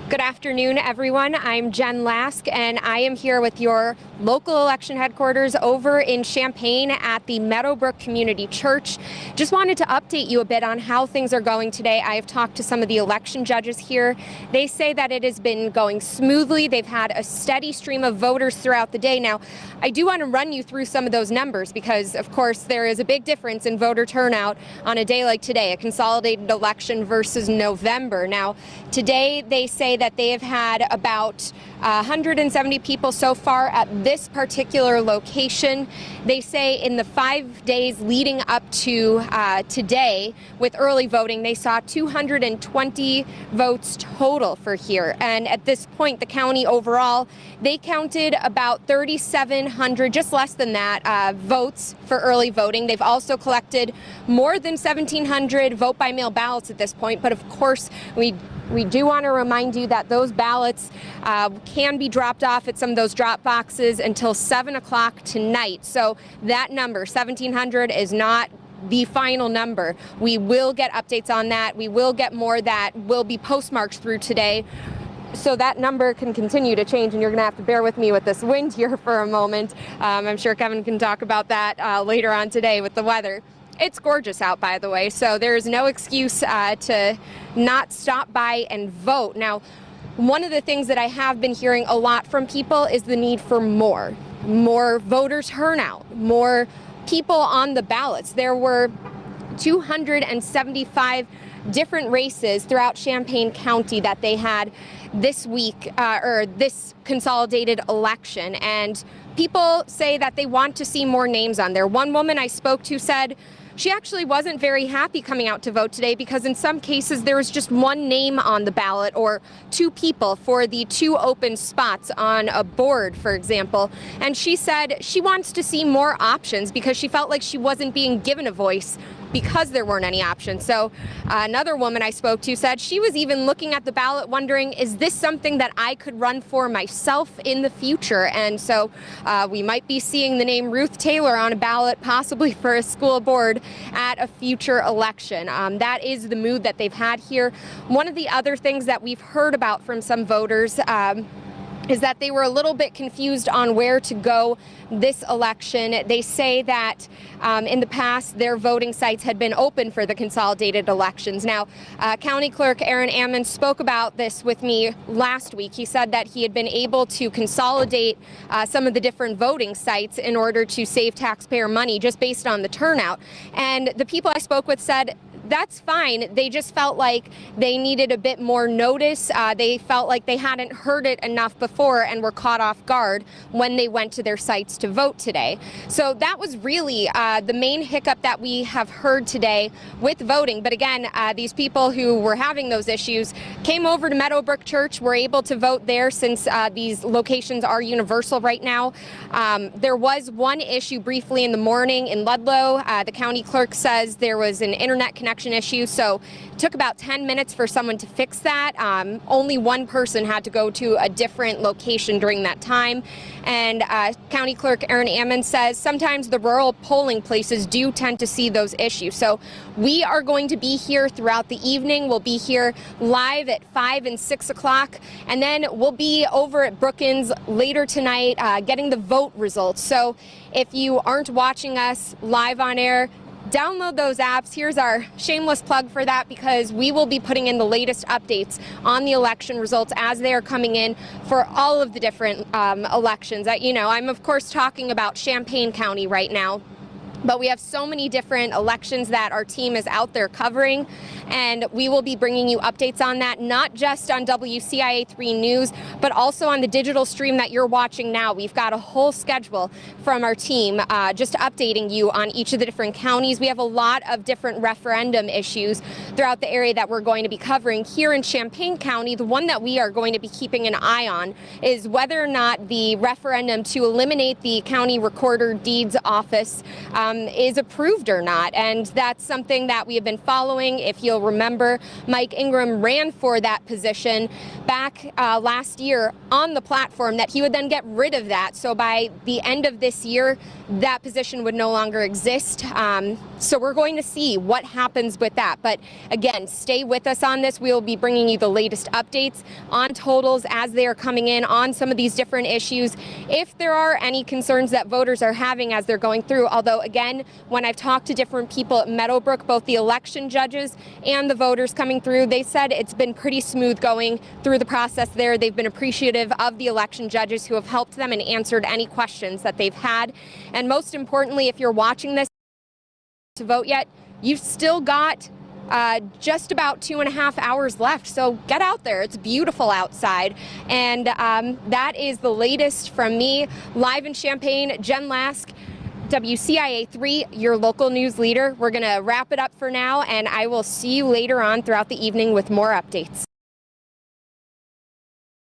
Good afternoon, everyone. I'm Jen Lask, and I am here with your local election headquarters over in Champaign at the Meadowbrook Community Church. Just wanted to update you a bit on how things are going today. I have talked to some of the election judges here. They say that it has been going smoothly. They've had a steady stream of voters throughout the day. Now, I do want to run you through some of those numbers because, of course, there is a big difference in voter turnout on a day like today, a consolidated election versus November. Now, today they say that they have had about 170 people so far at this particular location. They say in the 5 days leading up to today with early voting, they saw 220 votes total for here. And at this point, the county overall, they counted about 3,700, just less than that, votes for early voting. They've also collected more than 1,700 vote-by-mail ballots at this point. But of course, we do want to remind you that those ballots can be dropped off at some of those drop boxes until 7 o'clock tonight. So that number, 1,700, is not the final number. We will get updates on that. We will get more that will be postmarked through today. So that number can continue to change, and you're going to have to bear with me with this wind here for a moment. I'm sure Kevin can talk about that later on today with the weather. It's gorgeous out, by the way, so there's no excuse to not stop by and vote. Now, one of the things that I have been hearing a lot from people is the need for more voter turnout, more people on the ballots. There were 275 different races throughout Champaign County that they had this week, or this consolidated election, and people say that they want to see more names on there. One woman I spoke to said she actually wasn't very happy coming out to vote today because in some cases there was just one name on the ballot or two people for the two open spots on a board, for example. And she said she wants to see more options because she felt like she wasn't being given a voice because there weren't any options. So another woman I spoke to said she was even looking at the ballot wondering, is this something that I could run for myself in the future? And so we might be seeing the name Ruth Taylor on a ballot, possibly for a school board at a future election. That is the mood that they've had here. One of the other things that we've heard about from some voters is that they were a little bit confused on where to go this election. They say that in the past, their voting sites had been open for the consolidated elections. Now, County Clerk Aaron Ammons spoke about this with me last week. He said that he had been able to consolidate some of the different voting sites in order to save taxpayer money just based on the turnout. And the people I spoke with said, that's fine. They just felt like they needed a bit more notice. They felt like they hadn't heard it enough before and were caught off guard when they went to their sites to vote today. So that was really the main hiccup that we have heard today with voting. But again, these people who were having those issues came over to Meadowbrook Church, were able to vote there since these locations are universal right now. There was one issue briefly in the morning in Ludlow. The county clerk says there was an internet connection issue, so it took about 10 minutes for someone to fix that. Only one person had to go to a different location during that time. And County Clerk Aaron Ammons says sometimes the rural polling places do tend to see those issues. So we are going to be here throughout the evening. We'll be here live at 5 and 6 o'clock, and then we'll be over at Brookins later tonight getting the vote results. So if you aren't watching us live on air, download those apps. Here's our shameless plug for that, because we will be putting in the latest updates on the election results as they are coming in for all of the different elections. I'm of course talking about Champaign County right now, but we have so many different elections that our team is out there covering, and we will be bringing you updates on that, not just on WCIA3 News, but also on the digital stream that you're watching now. We've got a whole schedule from our team just updating you on each of the different counties. We have a lot of different referendum issues throughout the area that we're going to be covering. Here in Champaign County, the one that we are going to be keeping an eye on is whether or not the referendum to eliminate the county recorder deeds office is approved or not. And that's something that we have been following. If you'll remember, Mike Ingram ran for that position back last year on the platform that he would then get rid of that. So by the end of this year, that position would no longer exist. So we're going to see what happens with that. But again, stay with us on this. We will be bringing you the latest updates on totals as they are coming in on some of these different issues. If there are any concerns that voters are having as they're going through, although again, when I've talked to different people at Meadowbrook, both the election judges and the voters coming through, they said it's been pretty smooth going through the process there. They've been appreciative of the election judges who have helped them and answered any questions that they've had. And most importantly, if you're watching this to vote yet, you've still got just about 2.5 hours left. So get out there. It's beautiful outside. And that is the latest from me live in Champaign. Jen Lask, WCIA 3, your local news leader. We're going to wrap it up for now, and I will see you later on throughout the evening with more updates.